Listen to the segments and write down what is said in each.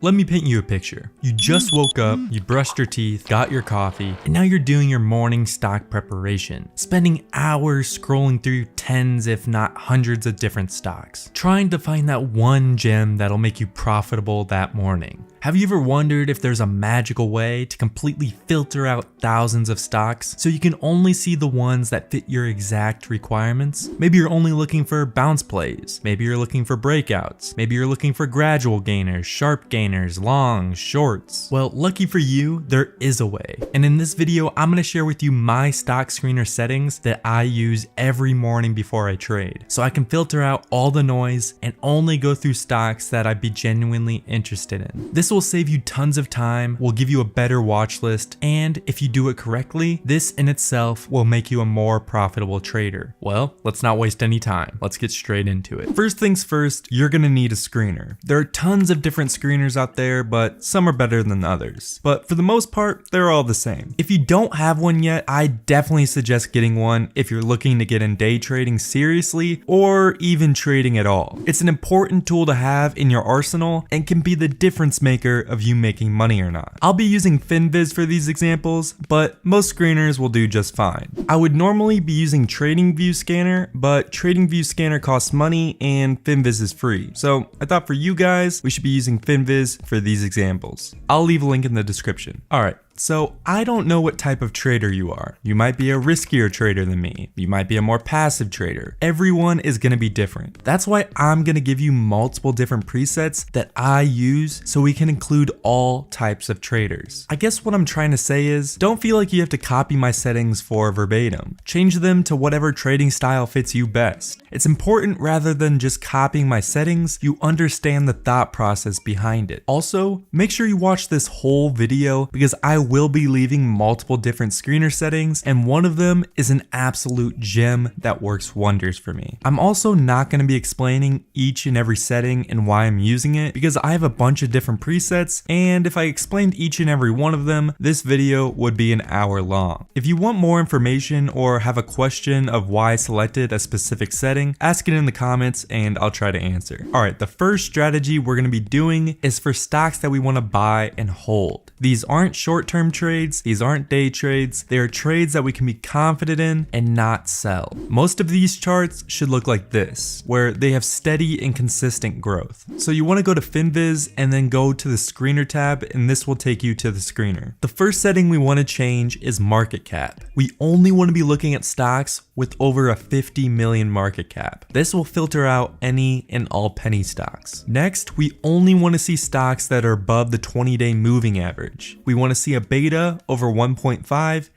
Let me paint you a picture. You just woke up, you brushed your teeth, got your coffee, and now you're doing your morning stock preparation, spending hours scrolling through tens if not hundreds of different stocks, trying to find that one gem that'll make you profitable that morning. Have you ever wondered if there's a magical way to completely filter out thousands of stocks so you can only see the ones that fit your exact requirements? Maybe you're only looking for bounce plays, maybe you're looking for breakouts, maybe you're looking for gradual gainers, sharp gainers, longs, shorts. Well, lucky for you, there is a way. And in this video, I'm gonna share with you my stock screener settings that I use every morning before I trade, so I can filter out all the noise and only go through stocks that I'd be genuinely interested in. This will save you tons of time, will give you a better watch list, and if you do it correctly, this in itself will make you a more profitable trader. Well, let's not waste any time. Let's get straight into it. First things first, you're gonna need a screener. There are tons of different screeners out there, but some are better than others. But for the most part, they're all the same. If you don't have one yet, I definitely suggest getting one if you're looking to get in day trading seriously or even trading at all. It's an important tool to have in your arsenal and can be the difference maker of you making money or not. I'll be using FinViz for these examples, but most screeners will do just fine. I would normally be using TradingView Scanner, but TradingView Scanner costs money and FinViz is free. So I thought for you guys, we should be using FinViz for these examples. I'll leave a link in the description. All right. So I don't know what type of trader you are. You might be a riskier trader than me. You might be a more passive trader. Everyone is gonna be different. That's why I'm gonna give you multiple different presets that I use so we can include all types of traders. I guess what I'm trying to say is, don't feel like you have to copy my settings for verbatim. Change them to whatever trading style fits you best. It's important rather than just copying my settings, you understand the thought process behind it. Also, make sure you watch this whole video because I will be leaving multiple different screener settings, and one of them is an absolute gem that works wonders for me. I'm also not going to be explaining each and every setting and why I'm using it because I have a bunch of different presets, and if I explained each and every one of them, this video would be an hour long. If you want more information or have a question of why I selected a specific setting, ask it in the comments and I'll try to answer. Alright, the first strategy we're going to be doing is for stocks that we want to buy and hold. These aren't short-term trades, these aren't day trades, they are trades that we can be confident in and not sell. Most of these charts should look like this, where they have steady and consistent growth. So you want to go to FinViz and then go to the screener tab, and this will take you to the screener. The first setting we want to change is market cap. We only want to be looking at stocks with over a 50 million market cap. This will filter out any and all penny stocks. Next, we only want to see stocks that are above the 20-day moving average. We want to see a beta over 1.5,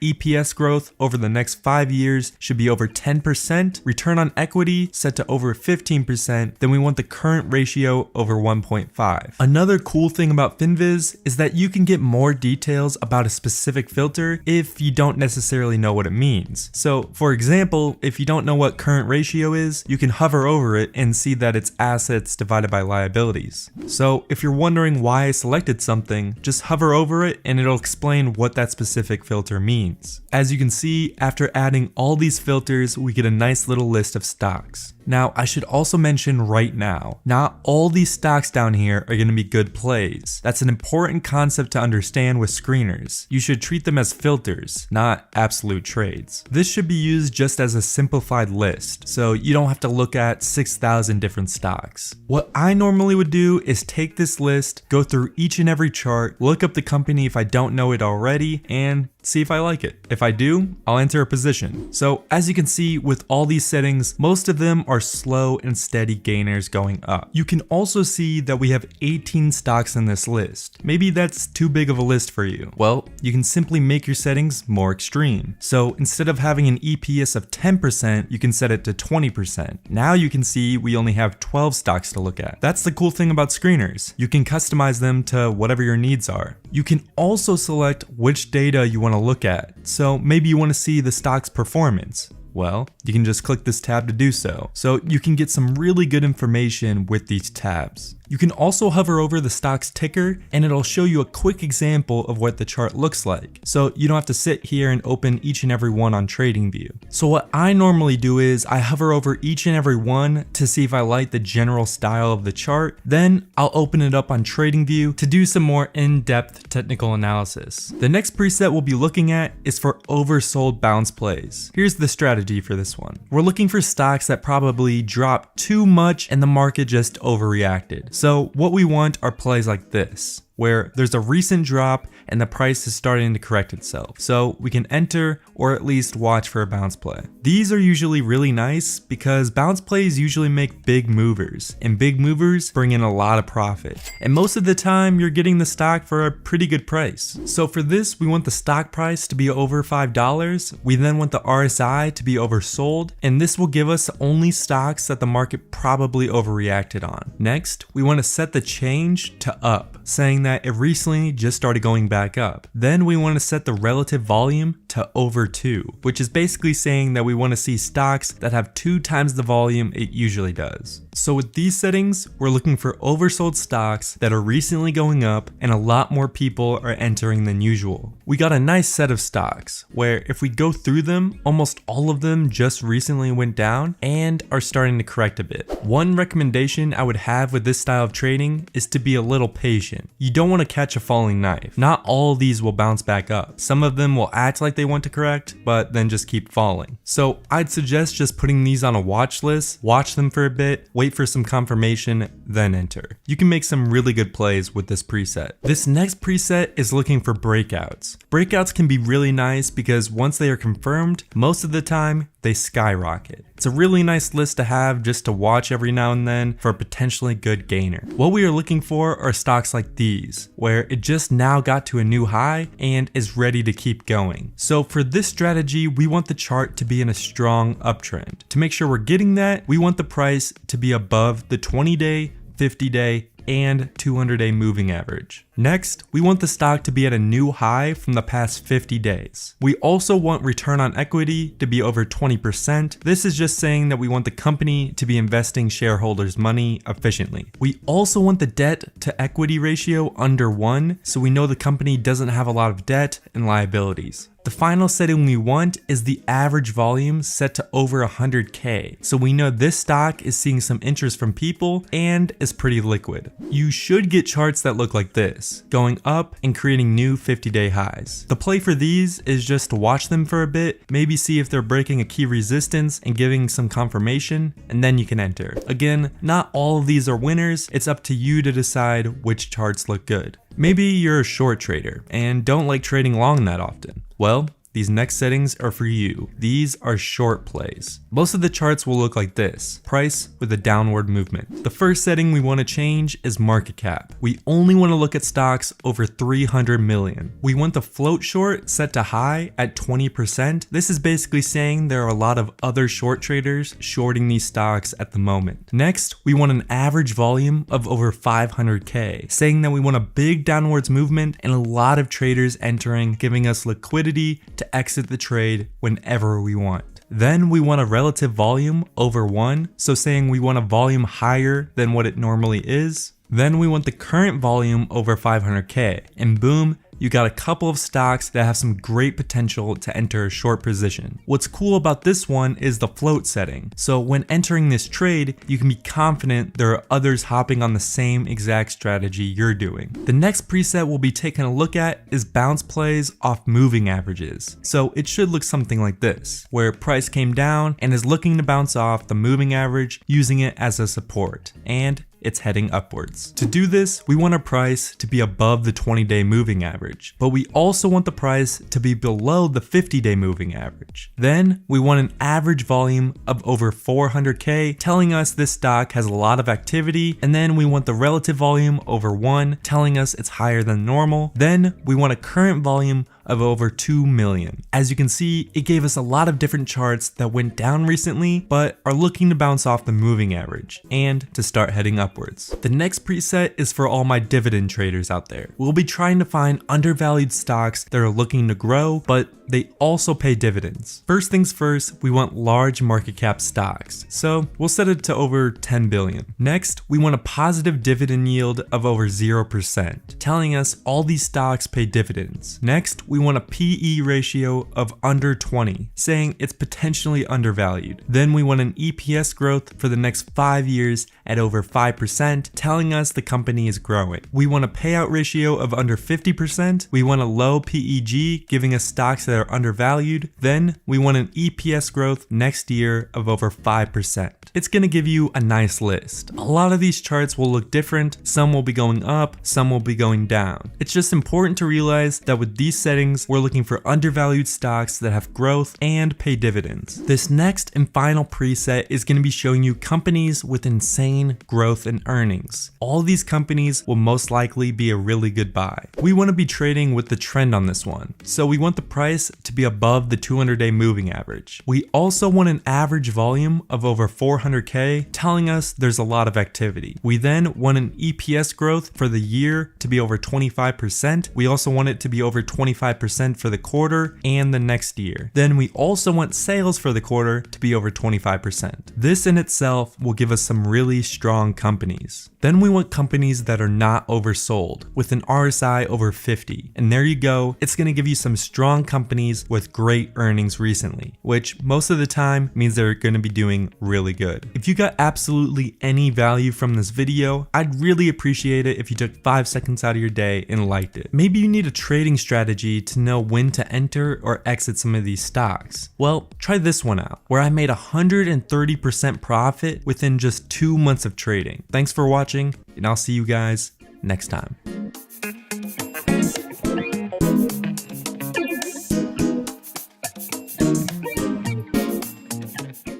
EPS growth over the next 5 years should be over 10%, return on equity set to over 15%, then we want the current ratio over 1.5. Another cool thing about FinViz is that you can get more details about a specific filter if you don't necessarily know what it means. So for example, if you don't know what current ratio is, you can hover over it and see that it's assets divided by liabilities. So if you're wondering why I selected something, just hover over it and it'll explain what that specific filter means. As you can see, after adding all these filters, we get a nice little list of stocks. Now, I should also mention right now, not all these stocks down here are going to be good plays. That's an important concept to understand with screeners. You should treat them as filters, not absolute trades. This should be used just as a simplified list, so you don't have to look at 6,000 different stocks. What I normally would do is take this list, go through each and every chart, look up the company if I don't know it already, and see if I like it. If I do, I'll enter a position. So as you can see with all these settings, most of them are slow and steady gainers going up. You can also see that we have 18 stocks in this list. Maybe that's too big of a list for you. Well, you can simply make your settings more extreme. So instead of having an EPS of 10%, you can set it to 20%. Now you can see we only have 12 stocks to look at. That's the cool thing about screeners. You can customize them to whatever your needs are. You can also select which data you want to look at. So maybe you want to see the stock's performance. Well, you can just click this tab to do so. So you can get some really good information with these tabs. You can also hover over the stock's ticker and it'll show you a quick example of what the chart looks like. So you don't have to sit here and open each and every one on TradingView. So what I normally do is I hover over each and every one to see if I like the general style of the chart. Then I'll open it up on TradingView to do some more in-depth technical analysis. The next preset we'll be looking at is for oversold bounce plays. Here's the strategy for this one. We're looking for stocks that probably dropped too much and the market just overreacted. So what we want are plays like this, where there's a recent drop and the price is starting to correct itself. So we can enter or at least watch for a bounce play. These are usually really nice because bounce plays usually make big movers, and big movers bring in a lot of profit. And most of the time you're getting the stock for a pretty good price. So for this, we want the stock price to be over $5. We then want the RSI to be oversold, and this will give us only stocks that the market probably overreacted on. Next, we want to set the change to up, saying that it recently just started going back up. Then we want to set the relative volume to over 2, which is basically saying that we want to see stocks that have 2 times the volume it usually does. So with these settings, we're looking for oversold stocks that are recently going up and a lot more people are entering than usual. We got a nice set of stocks where if we go through them, almost all of them just recently went down and are starting to correct a bit. One recommendation I would have with this style of trading is to be a little patient. You don't want to catch a falling knife. Not all of these will bounce back up. Some of them will act like they want to correct, but then just keep falling. So I'd suggest just putting these on a watch list, watch them for a bit, wait for some confirmation, then enter. You can make some really good plays with this preset. This next preset is looking for breakouts. Breakouts can be really nice because once they are confirmed, most of the time they skyrocket. It's a really nice list to have just to watch every now and then for a potentially good gainer. What we are looking for are stocks like these, where it just now got to a new high and is ready to keep going. So for this strategy, we want the chart to be in a strong uptrend. To make sure we're getting that, we want the price to be above the 20-day, 50-day, and 200-day moving average. Next, we want the stock to be at a new high from the past 50 days. We also want return on equity to be over 20%. This is just saying that we want the company to be investing shareholders' money efficiently. We also want the debt to equity ratio under 1, so we know the company doesn't have a lot of debt and liabilities. The final setting we want is the average volume set to over 100K, so we know this stock is seeing some interest from people and is pretty liquid. You should get charts that look like this, going up and creating new 50-day highs. The play for these is just to watch them for a bit, maybe see if they're breaking a key resistance and giving some confirmation, and then you can enter. Again, not all of these are winners, it's up to you to decide which charts look good. Maybe you're a short trader and don't like trading long that often. Well, these next settings are for you. These are short plays. Most of the charts will look like this, price with a downward movement. The first setting we want to change is market cap. We only want to look at stocks over 300 million. We want the float short set to high at 20%. This is basically saying there are a lot of other short traders shorting these stocks at the moment. Next, we want an average volume of over 500K, saying that we want a big downwards movement and a lot of traders entering, giving us liquidity to exit the trade whenever we want. Then we want a relative volume over 1, so saying we want a volume higher than what it normally is. Then we want the current volume over 500K, and boom, you got a couple of stocks that have some great potential to enter a short position. What's cool about this one is the float setting. So when entering this trade, you can be confident there are others hopping on the same exact strategy you're doing. The next preset we'll be taking a look at is bounce plays off moving averages. So it should look something like this, where price came down and is looking to bounce off the moving average using it as a support, and it's heading upwards. To do this, we want our price to be above the 20-day moving average, but we also want the price to be below the 50-day moving average. Then we want an average volume of over 400K, telling us this stock has a lot of activity, and then we want the relative volume over 1, telling us it's higher than normal. Then we want a current volume of over 2 million. As you can see, it gave us a lot of different charts that went down recently, but are looking to bounce off the moving average and to start heading upwards. The next preset is for all my dividend traders out there. We'll be trying to find undervalued stocks that are looking to grow, but they also pay dividends. First things first, we want large market cap stocks, so we'll set it to over 10 billion. Next, we want a positive dividend yield of over 0%, telling us all these stocks pay dividends. Next, we want a PE ratio of under 20, saying it's potentially undervalued. Then we want an EPS growth for the next 5 years at over 5%, telling us the company is growing. We want a payout ratio of under 50%. We want a low PEG, giving us stocks that are undervalued. Then we want an EPS growth next year of over 5%. It's going to give you a nice list. A lot of these charts will look different. Some will be going up, some will be going down. It's just important to realize that with these settings, we're looking for undervalued stocks that have growth and pay dividends. This next and final preset is going to be showing you companies with insane growth and earnings. All these companies will most likely be a really good buy. We want to be trading with the trend on this one, so we want the price to be above the 200-day moving average. We also want an average volume of over 400K, telling us there's a lot of activity. We then want an EPS growth for the year to be over 25%. We also want it to be over 25% for the quarter and the next year. Then we also want sales for the quarter to be over 25%. This in itself will give us some really strong companies. Then we want companies that are not oversold with an RSI over 50. And there you go. It's going to give you some strong companies with great earnings recently, which most of the time means they're going to be doing really good. If you got absolutely any value from this video, I'd really appreciate it if you took 5 seconds out of your day and liked it. Maybe you need a trading strategy to know when to enter or exit some of these stocks. Well, try this one out, where I made 130% profit within just 2 months of trading. Thanks for watching, and I'll see you guys next time.